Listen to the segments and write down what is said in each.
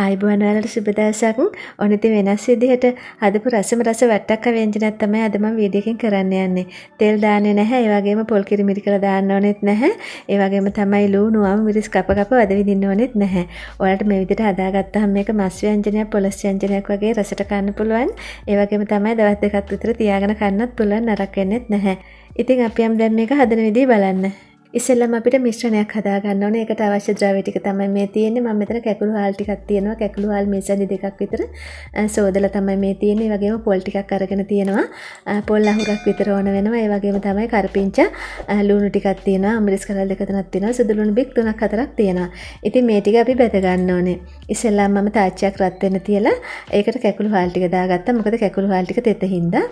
ආයිබෝන් වලට සුබ දවසක්. ඔන්න ඉතින් වෙනස් විදිහට හදපු රස වට්ටක්ක ව්‍යංජනයක් තමයි අද මම වීඩියෝ එකකින් කරන්න යන්නේ. තෙල් දාන්නේ නැහැ. ඒ වගේම පොල් කිරි මිරි කරලා දාන්න ඕනෙත් නැහැ. ඒ වගේම තමයි ලුණු මිරිස් කප වද විදින්න ඕනෙත් නැහැ. ඔයාලට මේ විදිහට හදාගත්තාම මේක මස් ව්‍යංජනයක්, පොලස් ව්‍යංජනයක් වගේ රසට කන්න පුළුවන්. ඒ වගේම තමයි දවස් දෙකක් විතර තියාගෙන කන්නත් පුළුවන්, නරක වෙන්නේත් නැහැ. ඉතින් අපි යම් දැන් මේක හදන විදිහ බලන්න. ඉස්සෙල්ලාම අපිට මිශ්‍රණයක් හදා ගන්න ඕනේ. ඒකට අවශ්‍ය ද්‍රව්‍ය ටික තමයි මේ තියෙන්නේ. මම මෙතන කැකුළු හාල් ටිකක් තියෙනවා. කැකුළු හාල් මේසඳි දෙකක් විතර සෝදලා තමයි මේ තියෙන්නේ. ඒ වගේම පොල් ටිකක් අරගෙන තියෙනවා. පොල් අහුරක් විතර ඕන වෙනවා. ඒ වගේම තමයි කරපිංචා ලුණු ටිකක් තියෙනවා. අමරිස් කරල් දෙක තුනක් තියෙනවා. සුදු ලුණු බික් 3-4ක් තියෙනවා. ඉතින් මේ ටික අපි බෙද ගන්න ඕනේ. ඉස්සෙල්ලාම මම තාච්චියක් රත් වෙන්න තියලා ඒකට කැකුළු හාල් ටික දාගත්තා. මොකද කැකුළු හාල් ටික තෙත හින්දා.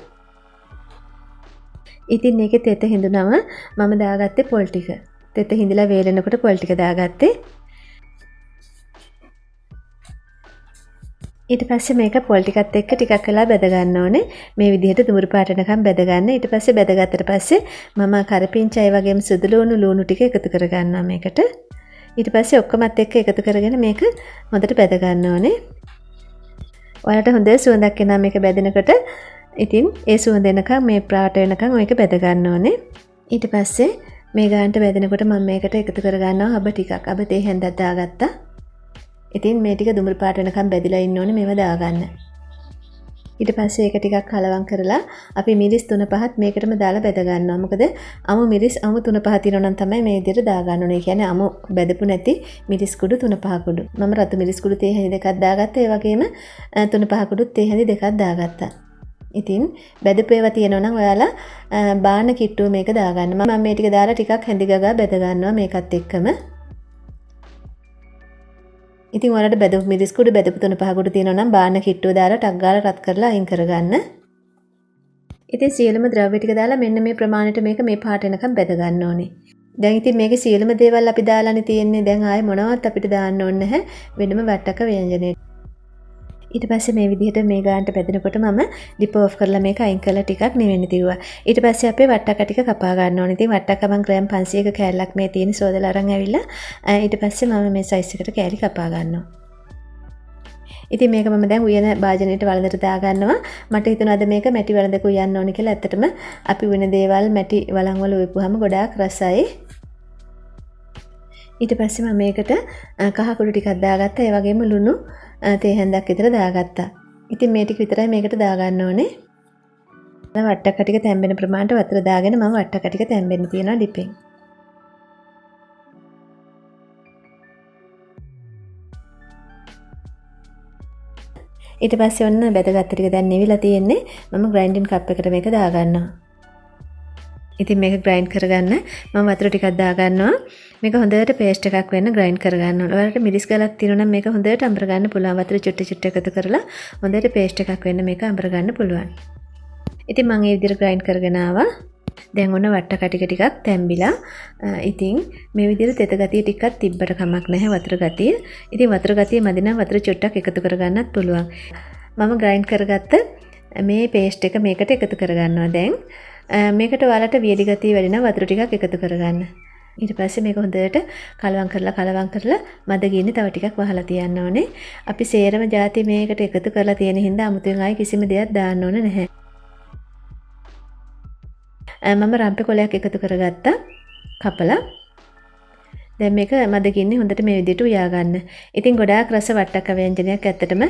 ඉතින් මේකේ තෙත හිඳුනම මම දාගත්තේ පොල් ටික. තෙත හිඳලා වේලෙනකොට පොල් ටික දාගත්තේ. ඊට පස්සේ මේක පොල් ටිකත් එක්ක ටිකක් වෙලා බෙද ගන්න ඕනේ. මේ විදිහට දුඹුරු පාට වෙනකම් බෙද ගන්න. ඊට පස්සේ බෙදගත්තට පස්සේ මම කරපිංචා ඒ වගේම සුදු ලුණු ටික එකතු කර ගන්නවා මේකට. ඊට පස්සේ ඔක්කොමත් එක්ක එකතු කරගෙන මේක හොඳට බෙද ගන්න ඕනේ. ඔයාලට හොඳ සුවඳක් එනවා මේක බෙදෙනකොට. ඉතින් ඒ සුවඳ එනකම් මේ පාට වෙනකම් මේක බෙද ගන්න ඕනේ. ඊට පස්සේ මේ ගානට බෙදෙනකොට මම මේකට එකතු කර ගන්නවා අබ ටිකක්. අබ තේ හැන්දක් දාගත්තා. ඉතින් මේ ටික දුඹුරු පාට වෙනකම් බෙදලා ඉන්න ඕනේ මේව දාගන්න. ඊට පස්සේ ඒක ටිකක් කලවම් කරලා අපි මිරිස් 3-5ක් මේකටම දාලා බෙද ගන්නවා. මොකද අමු මිරිස් අමු 3-5 තියෙනවා නම් තමයි මේ විදිහට දාගන්න ඕනේ. ඒ කියන්නේ අමු බෙදපු නැති මිරිස් කුඩු 3-5 කුඩු. මම රතු මිරිස් කුඩු තේ හැඳි දෙකක් දාගත්තා. ඒ වගේම 3-5 කුඩුත් තේ හැඳි දෙකක් දාගත්තා. ඉතින් බෙදපු ඒවා තියෙනවා නම් ඔයාලා බාන කිට්ටුව මේක දාගන්න. මම මේ ටික දාලා ටිකක් හැඳි ගගා බෙද ගන්නවා මේකත් එක්කම. ඉතින් ඔයාලට බෙදපු මිරිස් කුඩු බෙදපු 3-5 කුඩු තියෙනවා නම් බාන කිට්ටුව දාලා ටක් ගාලා රත් කරලා අයින් කරගන්න. ඉතින් සියලුම ද්‍රව්‍ය ටික දාලා මෙන්න මේ ප්‍රමාණයට මේක මේ පාට වෙනකම් බෙද ගන්න ඕනේ. දැන් ඉතින් මේකේ සියලුම දේවල් අපි දාලානේ තියෙන්නේ. දැන් ආයේ මොනවත් අපිට දාන්න ඕනේ නැහැ. වෙනම වට්ටක ව්‍යංජනයට. ඊට පස්සේ මේ විදිහට මේ ගානට බෙදෙනකොට මම ඩිප් ඔෆ් කරලා මේක අයින් කරලා ටිකක් නිවෙන්න තියුවා. ඊට පස්සේ අපේ වට්ටක්ක ටික කපා ගන්න ඕනේ. ඉතින් වට්ටක්ක මම ග්‍රෑම් 500ක කෑල්ලක් මේ තියෙන සෝදලා අරන් ඇවිල්ලා ඊට පස්සේ මම මේ සයිස් එකට කෑලි කපා ගන්නවා. ඉතින් මේක මම දැන් උයන භාජනයට වළඳට දා ගන්නවා. මට හිතුණා අද මේක මැටි වළඳක උයන්න ඕනේ කියලා. ඇත්තටම අපි උයන දේවල් මැටි වළං වල උයපුවාම ගොඩාක් රසයි. ඊට පස්සේ මම මේකට කහ කුඩු ටිකක් දාගත්තා. ඒ වගේම ලුණු තේ හැන්දක් විතර දාගත්තා. ඉතින් මේ ටික විතරයි මේකට දාගන්න ඕනේ. වට්ටක්ක ටික තැම්බෙන ප්‍රමාණයට වතුර දාගෙන මම වට්ටක්ක ටික තැම්බෙන්න තියනවා ඩිපෙන්. ඊට පස්සේ ඔන්න බෙදගත්ත ටික දැන් නිවිලා තියෙන්නේ. මම ග්‍රයින්ඩින් කප් එකට මේක දාගන්නවා. ඉතින් මේක ග්‍රයින්ඩ් කරගන්න මම වතුර ටිකක් දාගන්නවා. මේක හොඳට පේස්ට් එකක් වෙන්න ග්‍රයින්ඩ් කරගන්න ඕනේ. ඔයාලට මිරිස් ගලක් තියෙනවා නම් මේක හොඳට අඹර ගන්න පුළුවන්. වතුර චුට්ටි එකතු කරලා හොඳට පේස්ට් එකක් වෙන්න මේක අඹර ගන්න පුළුවන්. ඉතින් මම මේ විදිහට ග්‍රයින්ඩ් කරගෙන ආවා. දැන් ඔන්න වට්ටක ටිකක් තැම්බිලා. ඉතින් මේ විදිහට තෙත ගතිය ටිකක් තිබ්බට කමක් නැහැ වතුර ගතිය. ඉතින් වතුර ගතිය මදි නම් වතුර චුට්ටක් එකතු කරගන්නත් පුළුවන්. මම ග්‍රයින්ඩ් කරගත්ත මේ පේස්ට් එක මේකට එකතු කරගන්නවා දැන්. මේකට ඔයාලට වියලි ගතිය වැඩි නම් වතුර ටිකක් එකතු කරගන්න. ඊට පස්සේ මේක හොඳට කලවම් කරලා මද ගින්නේ තව ටිකක් වහලා තියන්න ඕනේ. අපි සේරම ಜಾති මේකට එකතු කරලා තියෙන හින්දා 아무තෙන් ආයි කිසිම දෙයක් දාන්න ඕනේ නැහැ. මම රම්පේ කොලයක් එකතු කරගත්තා. කපලා. දැන් මේක මද ගින්නේ හොඳට මේ විදිහට උයා ගන්න. ඉතින් ගොඩාක් රස වට්ටක්ක ව්‍යංජනයක් ඇත්තටම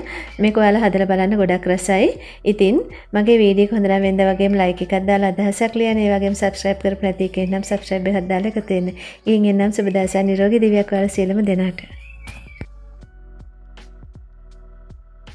මේක ඔයාලා හදලා බලන්න ගොඩාක් රසයි. ඉතින් මගේ වීඩියෝ එක හොඳ නම් වෙනද වගේම ලයික් එකක් දාලා අදහසක් ලියන්න. ඒ වගේම subscribe කරපු නැති කෙනෙක් නම් subscribe එකක් දාලා එකතු වෙන්න. ඊයින් එන්නම් සුබ දවසක් නිරෝගී දිවියක් ඔයාලා සියලුම දෙනාට.